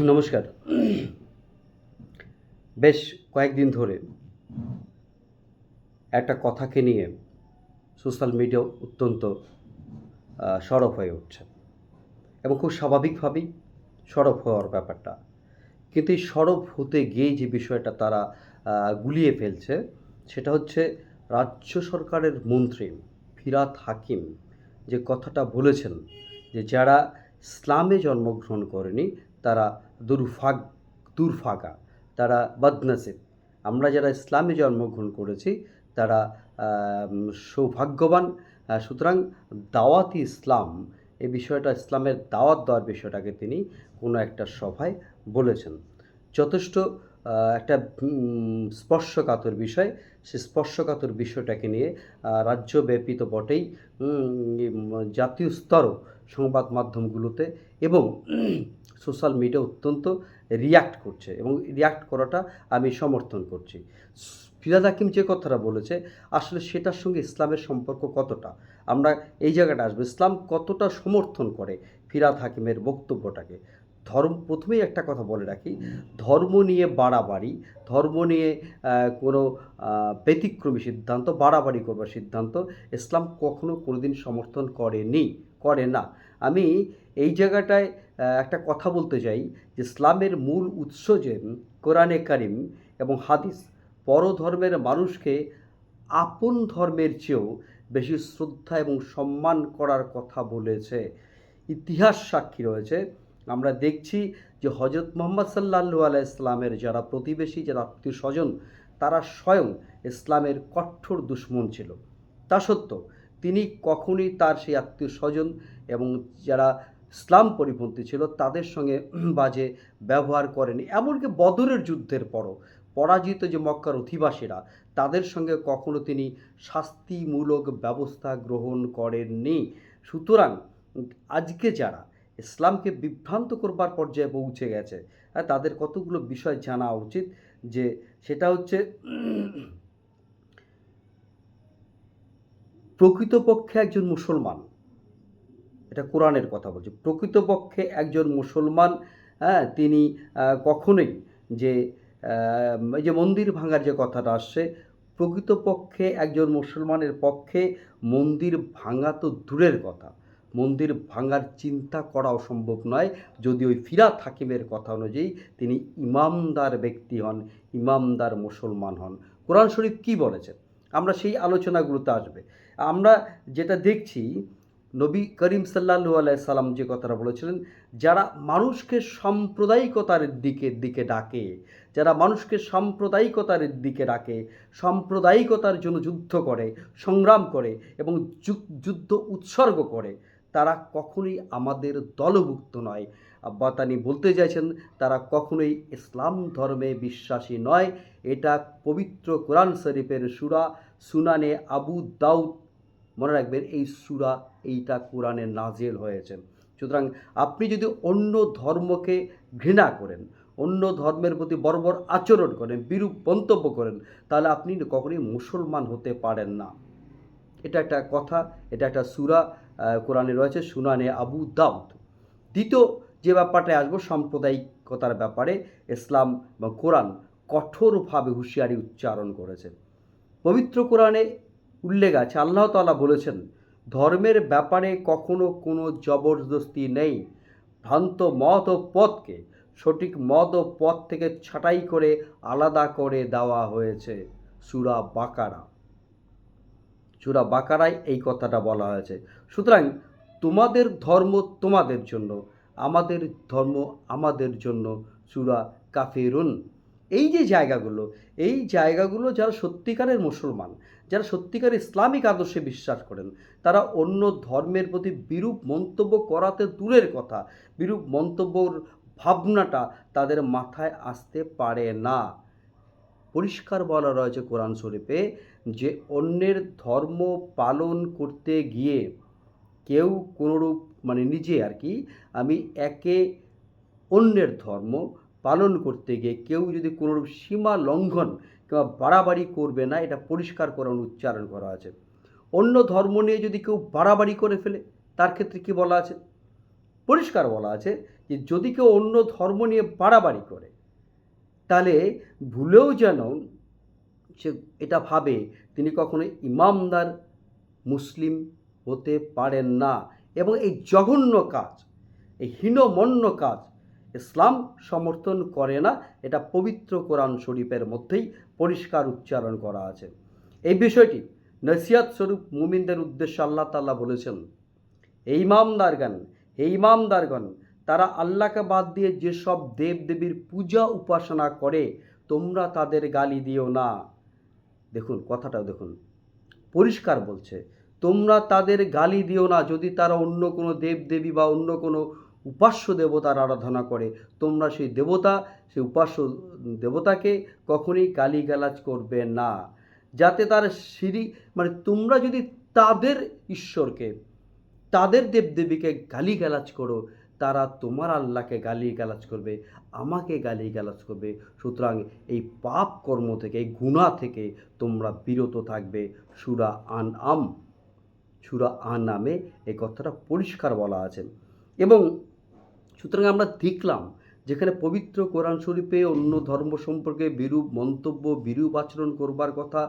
নমস্কার। বেশ কয়েকদিন ধরে একটা কথাকে নিয়ে সোশ্যাল মিডিয়া অত্যন্ত সরব হয়ে উঠছে এবং খুব স্বাভাবিকভাবেই সরব হওয়ার ব্যাপারটা। কিন্তু এই সরব হতে গিয়েই যে বিষয়টা তারা গুলিয়ে ফেলছে, সেটা হচ্ছে রাজ্য সরকারের মন্ত্রী ফিরহাদ হাকিম যে কথাটা বলেছেন যে, যারা ইসলামে জন্মগ্রহণ করেনি তারা দুর্ভাগা, তারা বদনসিব। আমরা যারা ইসলামে জন্মগ্রহণ করেছি তারা সৌভাগ্যবান। সুতরাং দাওয়াতি ইসলাম, এই বিষয়টা, ইসলামের দাওয়াত দেওয়ার বিষয়টাকে তিনি কোনো একটা সভায় বলেছেন। যথেষ্ট একটা স্পর্শকাতর বিষয়। সে স্পর্শকাতর বিষয়টাকে নিয়ে রাজ্যব্যাপী তো বটেই, জাতীয় স্তরও সংবাদ মাধ্যমগুলোতে এবং সোশ্যাল মিডিয়া অত্যন্ত রিয়্যাক্ট করছে এবং রিয়্যাক্ট করাটা আমি সমর্থন করছি। ফিরহাদ হাকিম যে কথাটা বলেছে, আসলে সেটার সঙ্গে ইসলামের সম্পর্ক কতটা, আমরা এই জায়গাটা আসবো। ইসলাম কতটা সমর্থন করে ফিরহাদ হাকিমের বক্তব্যটাকে। প্রথমেই একটা কথা বলে রাখি, ধর্ম নিয়ে বাড়াবাড়ি, ধর্ম নিয়ে কোনো ব্যতিক্রমী সিদ্ধান্ত, বাড়াবাড়ি করবার সিদ্ধান্ত ইসলাম কখনো কোনোদিন সমর্থন করেনি, করে না। আমি এই জায়গাটায় একটা কথা বলতে চাই যে, ইসলামের মূল উৎস যে কোরআনে কারিম এবং হাদিস, পরধর্মের মানুষকে আপন ধর্মের চেয়েও বেশি শ্রদ্ধা এবং সম্মান করার কথা বলেছে। ইতিহাস সাক্ষী রয়েছে। আমরা দেখছি যে হজরত মুহাম্মদ সাল্লাল্লাহু আলাইহি সাল্লামের যারা প্রতিবেশী, যারা আত্মীয় স্বজন, তারা স্বয়ং ইসলামের কঠোর দুশমন ছিল। তা সত্ত্বেও তিনি কখনোই তার সেই আত্মীয় স্বজন এবং যারা ইসলাম পরিপন্থী ছিল তাদের সঙ্গে বাজে ব্যবহার করেনি। এমনকি বদরের যুদ্ধের পরও পরাজিত যে মক্কার অধিবাসীরা, তাদের সঙ্গে কখনো তিনি শাস্তিমূলক ব্যবস্থা গ্রহণ করেননি। সুতরাং আজকে যারা ইসলামকে বিভ্রান্ত করবার পর্যায়ে পৌঁছে গেছে, তাদের কতগুলো বিষয় জানা উচিত। যে সেটা হচ্ছে, প্রকৃতপক্ষে একজন মুসলমান, এটা কোরআনের কথা বলছি, প্রকৃতপক্ষে একজন মুসলমান, তিনি কখনোই যে এই যে মন্দির ভাঙার যে কথাটা আসছে, প্রকৃতপক্ষে একজন মুসলমানের পক্ষে মন্দির ভাঙা তো দূরের কথা, মন্দির ভাঙার চিন্তা করাও সম্ভব নয়, যদি ওই ফিরহাদ হাকিমের কথা অনুযায়ী তিনি ইমামদার ব্যক্তি হন, ইমামদার মুসলমান হন। কোরআন শরীফ কী বলেছে, আমরা সেই আলোচনাগুলোতে আসবে। আমরা যেটা দেখছি, নবী করিম সাল্লাল্লাহু আলাইহি সাল্লাম যে কথাটা বলেছিলেন, যারা মানুষকে সাম্প্রদায়িকতার দিকে ডাকে, যারা মানুষকে সাম্প্রদায়িকতার দিকে ডাকে, সাম্প্রদায়িকতার জন্য যুদ্ধ করে, সংগ্রাম করে এবং যুদ্ধ উৎসর্গ করে, তারা কখনোই আমাদের দলভুক্ত নয়। বা তিনি বলতে চাইছেন তারা কখনোই ইসলাম ধর্মে বিশ্বাসী নয়। এটা পবিত্র কোরআন শরীফের সূরা সুনানে আবু দাউদ, মনে রাখবেন এই সূরা, এইটা কোরআনে নাজেল হয়েছে। সুতরাং আপনি যদি অন্য ধর্মকে ঘৃণা করেন, অন্য ধর্মের প্রতি বর্বর আচরণ করেন, বিরূপ মন্তব্য করেন, তাহলে আপনি কখনোই মুসলমান হতে পারেন না। এটা একটা কথা, এটা একটা সূরা কোরআনে রয়েছে, সুনানে আবু দাউদ। দ্বিতীয় যে ব্যাপারটায় আসবো, সাম্প্রদায়িকতার ব্যাপারে ইসলাম বা কোরআন কঠোরভাবে হুঁশিয়ারি উচ্চারণ করেছে। পবিত্র কোরআনে উল্লেখ আছে, আল্লাহ তাআলা বলেছেন, ধর্মের ব্যাপারে কখনো কোনো জবরদস্তি নেই। ভ্রান্ত মত ও পথকে সঠিক মত ও পথ থেকে ছাঁটাই করে আলাদা করে দেওয়া হয়েছে। সূরা বাকারা, সূরা বাকারায় এই কথাটা বলা হয়েছে। সুতরাং তোমাদের ধর্ম তোমাদের জন্য, আমাদের ধর্ম আমাদের জন্য। সূরা কাফিরুন। এই যে জায়গাগুলো, এই জায়গাগুলো যারা সত্যিকারের মুসলমান, যারা সত্যিকারের ইসলামিক আদর্শে বিশ্বাস করেন, তারা অন্য ধর্মের প্রতি বিরূপ মন্তব্য করাতে দূরের কথা, বিরূপ মন্তব্যর ভাবনাটা তাদের মাথায় আসতে পারে না। পরিষ্কার বলা রয়েছে কোরআন শরীফে যে, অন্যের ধর্ম পালন করতে গিয়ে কেউ কোনোরূপ, মানে নিজে আর কি, আমি একে অন্যের ধর্ম পালন করতে গিয়ে কেউ যদি কোনোরূপ সীমা লঙ্ঘন কিংবা বাড়াবাড়ি করবে না, এটা পরিষ্কার কোরআন উচ্চারণ করা আছে। অন্য ধর্ম নিয়ে যদি কেউ বাড়াবাড়ি করে ফেলে, তার ক্ষেত্রে কী বলা আছে, পরিষ্কার বলা আছে যে যদি কেউ অন্য ধর্ম নিয়ে বাড়াবাড়ি করে তাহলে ভুলেও যেন সে এটা ভাবে তিনি কখনো ইমামদার মুসলিম হতে পারেন না। এবং এই জঘন্য কাজ, এই হীনমন্য কাজ ইসলাম সমর্থন করে না। এটা পবিত্র কোরআন শরীফের মধ্যেই পরিষ্কার উচ্চারণ করা আছে। এই বিষয়টি নসিহত স্বরূপ মুমিনদের উদ্দেশ্যে আল্লাহ তাআলা বলেছেন, এই ইমামদারগণ তারা আল্লাহকে বাদ দিয়ে যেসব দেবদেবীর পূজা উপাসনা করে তোমরা তাদের গালি দিও না। দেখুন কথাটাও দেখুন, পরিষ্কার বলছে তোমরা তাদের গালি দিও না। যদি তারা অন্য কোনো দেবদেবী বা অন্য কোনো উপাস্য দেবতার আরাধনা করে তোমরা সেই উপাস্য দেবতাকে কখনোই গালিগালাজ করবে না, যাতে তার মানে তোমরা যদি তাদের ঈশ্বরকে, তাদের দেবদেবীকে গালিগালাজ করো তারা তোমার আল্লাহকে গালিগালাজ করবে, আমাকে গালিগালাজ করবে। সুতরাং এই পাপ কর্ম থেকে, এই গুনাহ থেকে তোমরা বিরত থাকবে। সূরা আনআমে এই কথাটা পরিষ্কার বলা আছে। এবং সুতরাং আমরা দেখলাম যেখানে পবিত্র কোরআন শরীফে অন্য ধর্ম সম্পর্কে বিরূপ মন্তব্য, বিরূপ আচরণ করবার কথা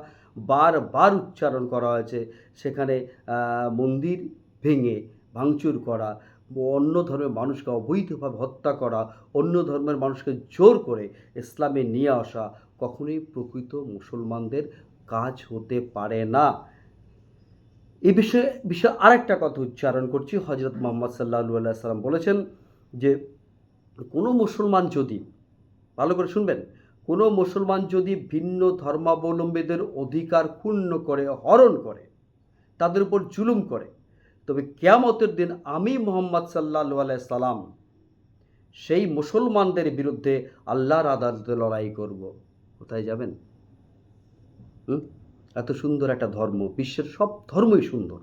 বারবার উচ্চারণ করা হয়েছে, সেখানে মন্দির ভেঙে ভাঙচুর করা, অন্য ধর্মের মানুষকে অবৈধভাবে হত্যা করা, অন্য ধর্মের মানুষকে জোর করে ইসলামে নিয়ে আসা কখনোই প্রকৃত মুসলমানদের কাজ হতে পারে না। এই বিষয়ে আরেকটা কথা উচ্চারণ করছি। হজরত মুহাম্মদ সাল্লাল্লাহু আলাইহি সাল্লাম বলেছেন যে কোনো মুসলমান যদি, ভালো করে শুনবেন, কোনো মুসলমান যদি ভিন্ন ধর্মাবলম্বীদের অধিকার ক্ষুণ্ণ করে, হরণ করে, তাদের উপর জুলুম করে, তবে কিয়ামতের দিন আমি মুহাম্মদ সাল্লাল্লাহু আলাইহি সাল্লাম সেই মুসলমানদের বিরুদ্ধে আল্লাহর আদালতে লড়াই করব। কোথায় যাবেন? এত সুন্দর একটা ধর্ম, বিশ্বের সব ধর্মই সুন্দর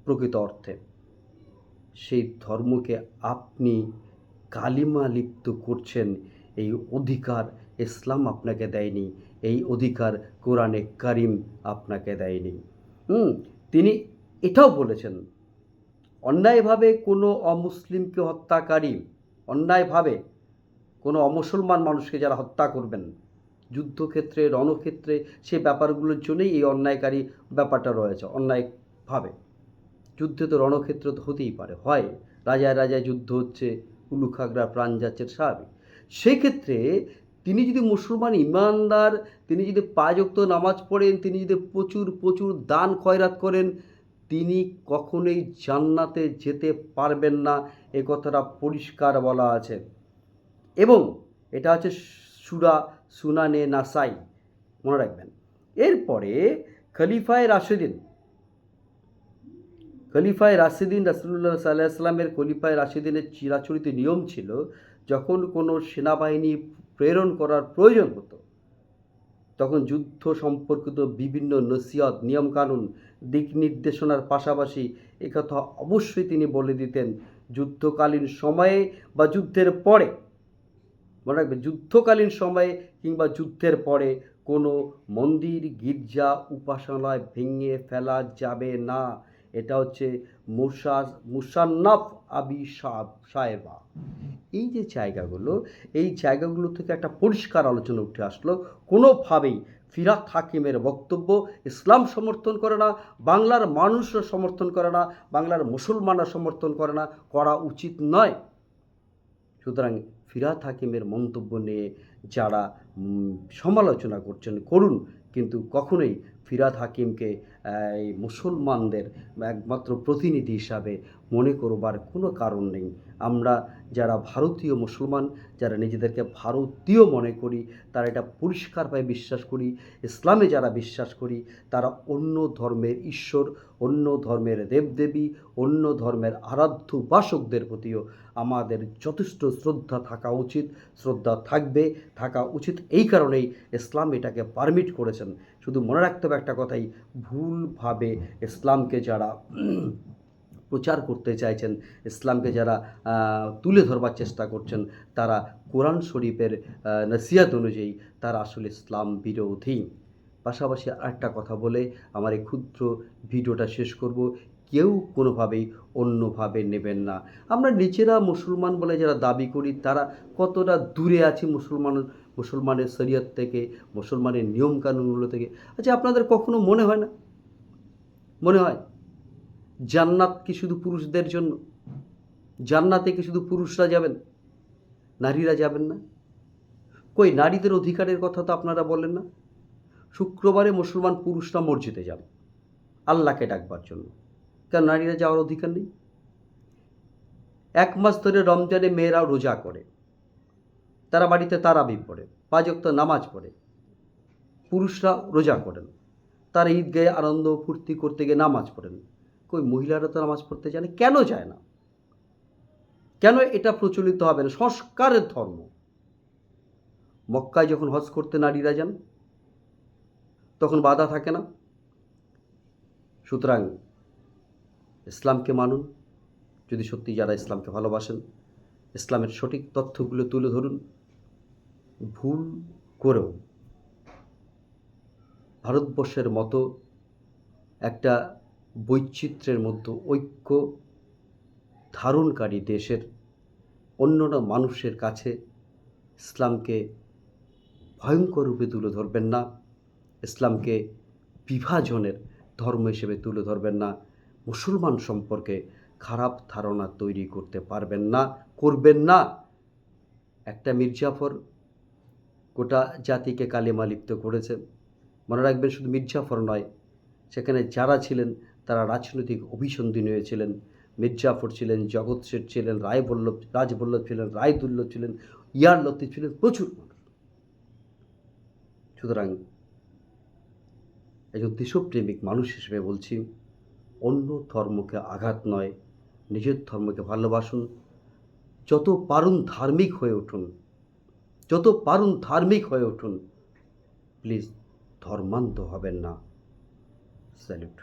প্রকৃত অর্থে, সেই ধর্মকে আপনি কালিমা লিপ্ত করছেন। এই অধিকার ইসলাম আপনাকে দেয়নি, এই অধিকার কোরআনে কারিম আপনাকে দেয়নি। তিনি এটাও বলেছেন, অন্যায়ভাবে কোনো অমুসলিমকে হত্যাকারী, অন্যায়ভাবে কোনো অমুসলমান মানুষকে যারা হত্যা করবেন যুদ্ধক্ষেত্রে, রণক্ষেত্রে, সে ব্যাপারগুলোর জন্যই এই অন্যায়কারী ব্যাপারটা রয়েছে। অন্যায়ভাবে যুদ্ধে তো রণক্ষেত্র তো হতেই পারে, হয় রাজায় রাজায় যুদ্ধ হচ্ছে, উলুখাগড়া প্রাণ যাচ্ছে, স্বাভাবিক। সেক্ষেত্রে তিনি যদি মুসলমান ইমানদার, তিনি যদি 5 ওয়াক্ত নামাজ পড়েন, তিনি যদি প্রচুর প্রচুর দান খয়রাত করেন, তিনি কখনোই জান্নাতে যেতে পারবেন না। এ কথাটা পরিষ্কার বলা আছে। এবং এটা হচ্ছে সূরা সুনানে নাসাই, মনে রাখবেন। এরপরে খলিফায়ে রাশিদিন রাসূলুল্লাহ সাল্লাল্লাহু আলাইহি ওয়াসাল্লামের খলিফায়ে রাশিদিনের চিরাচরিত নিয়ম ছিল, যখন কোনো সেনাবাহিনী প্রেরণ করার প্রয়োজন হতো তখন যুদ্ধ সম্পর্কিত বিভিন্ন নসিহত, নিয়মকানুন, দিক নির্দেশনার পাশাপাশি একথা অবশ্যই তিনি বলে দিতেন, যুদ্ধকালীন সময়ে বা যুদ্ধের পরে, মনে রাখবেন, যুদ্ধকালীন সময়ে কিংবা যুদ্ধের পরে কোনো মন্দির, গির্জা, উপাসনালয় ভেঙে ফেলা যাবে না। এটা হচ্ছে মুসান্নাফ আবি সাহেবা। এই যে জায়গাগুলো, এই জায়গাগুলো থেকে একটা পরিষ্কার আলোচনা উঠে আসলো, কোনোভাবেই ফিরাত হাকিমের বক্তব্য ইসলাম সমর্থন করে না, বাংলার মানুষরা সমর্থন করে না, বাংলার মুসলমানরা সমর্থন করে না, করা উচিত নয়। সুতরাং ফিরাত হাকিমের মন্তব্য নিয়ে যারা সমালোচনা করুন, কিন্তু কখনোই ফিরাত হাকিমকে এই মুসলমানদের একমাত্র প্রতিনিধি হিসাবে মনে করবার কোনো কারণ নেই। আমরা যারা ভারতীয় মুসলমান, যারা নিজেদেরকে ভারতীয় মনে করি, তারা এটা পরিষ্কারভাবে বিশ্বাস করি, ইসলামে যারা বিশ্বাস করি, তারা অন্য ধর্মের ঈশ্বর, অন্য ধর্মের দেবদেবী, অন্য ধর্মের আরাধ্য উপাসকদের প্রতিও আমাদের যথেষ্ট শ্রদ্ধা থাকা উচিত, শ্রদ্ধা থাকা উচিত। এই কারণেই ইসলাম এটাকে পারমিট করেছেন। শুধু মনে রাখতে হবে একটা কথাই, ভুলভাবে ইসলামকে যারা প্রচার করতে চাইছেন, ইসলামকে যারা তুলে ধরবার চেষ্টা করছেন, তারা কোরআন শরীফের নসিহত অনুযায়ী তারা আসলে ইসলাম বিরোধী। পাশাপাশি আরেকটা কথা বলে আমার এই ক্ষুদ্র ভিডিওটা শেষ করব। কেউ কোনোভাবেই অন্যভাবে নেবেন না। আমরা নিজেরা মুসলমান বলে যারা দাবি করি তারা কতটা দূরে আছি মুসলমানের শরিয়ত থেকে, মুসলমানের নিয়মকানুনগুলো থেকে। আচ্ছা, আপনাদের কখনো মনে হয় না, মনে হয় জান্নাত কি শুধু পুরুষদের জন্য? জান্নাতে কি শুধু পুরুষরা যাবেন, নারীরা যাবেন না? কই নারীদের অধিকারের কথা তো আপনারা বলেন না। শুক্রবারে মুসলমান পুরুষরা মসজিদে যান আল্লাহকে ডাকবার জন্য, কেন নারীরা যাওয়ার অধিকার নেই? 1 মাস ধরে রমজানে মেয়েরা রোজা করে, তারা বাড়িতে তারাবি পড়ে, 5 ওয়াক্ত নামাজ পড়ে। পুরুষরা রোজা করেন, তারা ঈদগাহে আনন্দ ফুর্তি করতে গিয়ে নামাজ পড়েন। কই মহিলারা তো নামাজ পড়তে জানে, কেন যায় না? কেন এটা প্রচলিত হবে না? সংস্কারের ধর্ম। মক্কায় যখন হজ করতে নারীরা যান তখন বাধা থাকে না। সুতরাং ইসলামকে মানুন, যদি সত্যি যারা ইসলামকে ভালোবাসেন, ইসলামের সঠিক তথ্যগুলো তুলে ধরুন। ভুল করেও ভারতবর্ষের মতো একটা বৈচিত্র্যের মধ্যে ঐক্য ধারণকারী দেশের অন্যান্য মানুষের কাছে ইসলামকে ভয়ঙ্কর রূপে তুলে ধরবেন না, ইসলামকে বিভাজনের ধর্ম হিসেবে তুলে ধরবেন না, মুসলমান সম্পর্কে খারাপ ধারণা তৈরি করতে পারবেন না, করবেন না। একটা মির্জাফর গোটা জাতিকে কালেমা লিপ্ত করেছে। মনে রাখবেন, শুধু মির্জাফর নয়, সেখানে যারা ছিলেন তারা রাজনৈতিক অভিসন্ধিনী হয়েছিলেন। মির্জাফর ছিলেন, জগৎ শেঠ ছিলেন, রাজবল্লভ ছিলেন, রায়দুল্লভ ছিলেন, ইয়ার লতিফ ছিলেন, প্রচুর মানুষ। সুতরাং একজন দেশপ্রেমিক মানুষ হিসেবে বলছি, অন্য ধর্মকে আঘাত নয়, নিজের ধর্মকে ভালোবাসুন। যত পারুন ধার্মিক হয়ে উঠুন, যত পারুন ধার্মিক হয়ে উঠুন। প্লিজ ধর্মান্ধ হবেন না। স্যালুট।